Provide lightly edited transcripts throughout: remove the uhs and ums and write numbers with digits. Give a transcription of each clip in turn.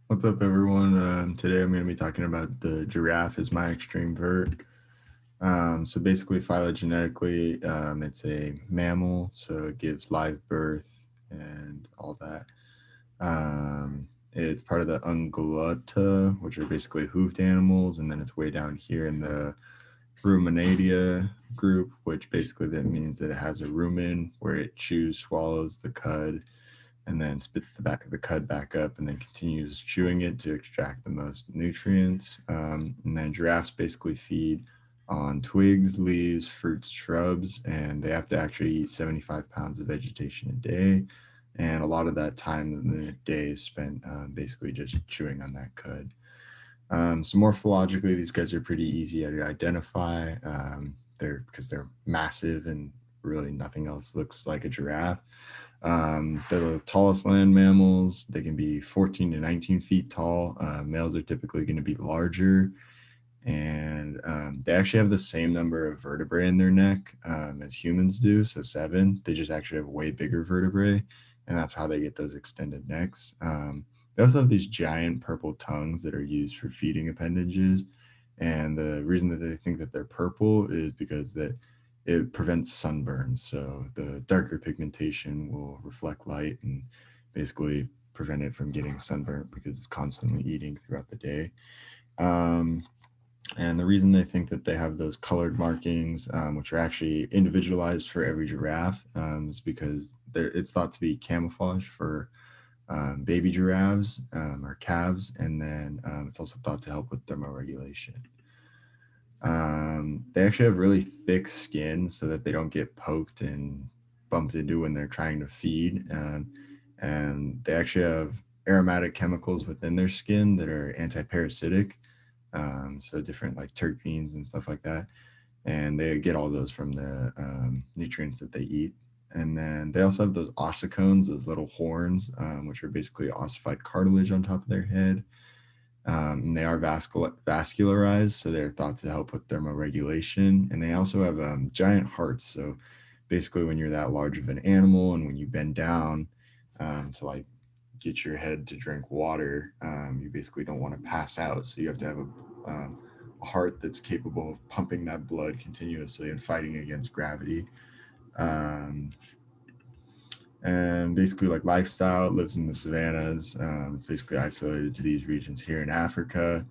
What's up, everyone? Today I'm going to be talking about the giraffe is my extreme vert. So basically, phylogenetically, it's a mammal, so it gives live birth and all that. It's part of the ungulata, which are basically hoofed animals, and then it's way down here in the ruminatia group, which basically that means that it has a rumen where it chews, swallows the cud, and then spits the cud back up and then continues chewing it to extract the most nutrients. And then giraffes basically feed on twigs, leaves, fruits, shrubs, and they have to actually eat 75 pounds of vegetation a day. And a lot of that time in the day is spent basically just chewing on that cud. So morphologically, these guys are pretty easy to identify. They're because they're massive and really nothing else looks like a giraffe. They're the tallest land mammals. They can be 14 to 19 feet tall. Males are typically going to be larger, and they actually have the same number of vertebrae in their neck as humans do, so seven. They just actually have way bigger vertebrae, and that's how they get those extended necks. They also have these giant purple tongues that are used for feeding appendages, and the reason that they think that they're purple is because that it prevents sunburns. So the darker pigmentation will reflect light and basically prevent it from getting sunburnt because it's constantly eating throughout the day. Um, and the reason they think that they have those colored markings, which are actually individualized for every giraffe, is because it's thought to be camouflage for baby giraffes or calves, and then it's also thought to help with thermoregulation. They actually have really thick skin so that they don't get poked and bumped into when they're trying to feed. And they actually have aromatic chemicals within their skin that are anti-parasitic, so different like terpenes and stuff like that. And they get all those from the nutrients that they eat. And then they also have those ossicones, those little horns, which are basically ossified cartilage on top of their head. And they are vascularized, so they're thought to help with thermoregulation. And they also have giant hearts. So basically, when you're that large of an animal and when you bend down to like get your head to drink water, you basically don't want to pass out. So you have to have a heart that's capable of pumping that blood continuously and fighting against gravity. Um, and basically, like lifestyle, it lives in the savannas. It's basically isolated to these regions here in Africa.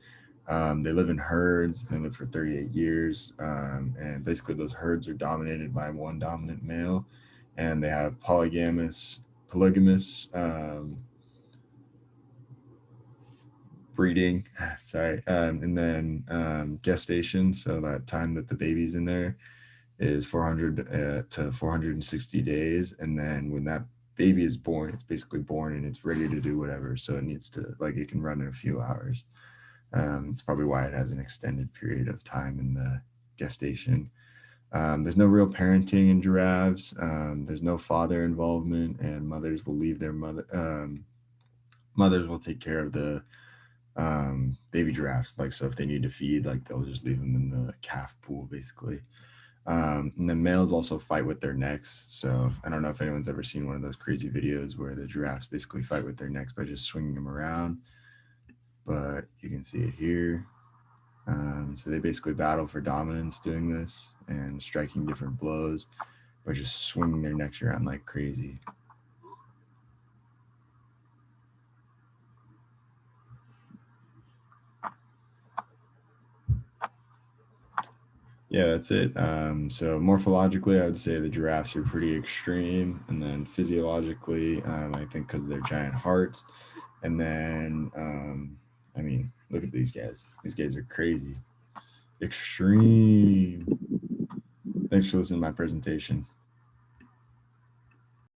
They live in herds. They live for 38 years, and basically those herds are dominated by one dominant male, and they have polygamous breeding. Sorry, and then gestation. So that time that the baby's in there is 400 to 460 days, and then when that baby is born, it's basically born and it's ready to do whatever. So it needs to like it can run in a few hours. It's probably why it has an extended period of time in the gestation. There's no real parenting in giraffes. There's no father involvement, and mothers will leave their mother. Mothers will take care of the baby giraffes. Like so, if they need to feed, like they'll just leave them in the calf pool, basically. And then males also fight with their necks. So I don't know if anyone's ever seen one of those crazy videos where the giraffes basically fight with their necks by just swinging them around. But you can see it here. So they basically battle for dominance doing this and striking different blows by just swinging their necks around like crazy. Yeah, that's it. So morphologically, I would say the giraffes are pretty extreme, and then physiologically, I think because of their giant hearts, and then I mean, look at these guys. These guys are crazy, extreme. Thanks for listening to my presentation.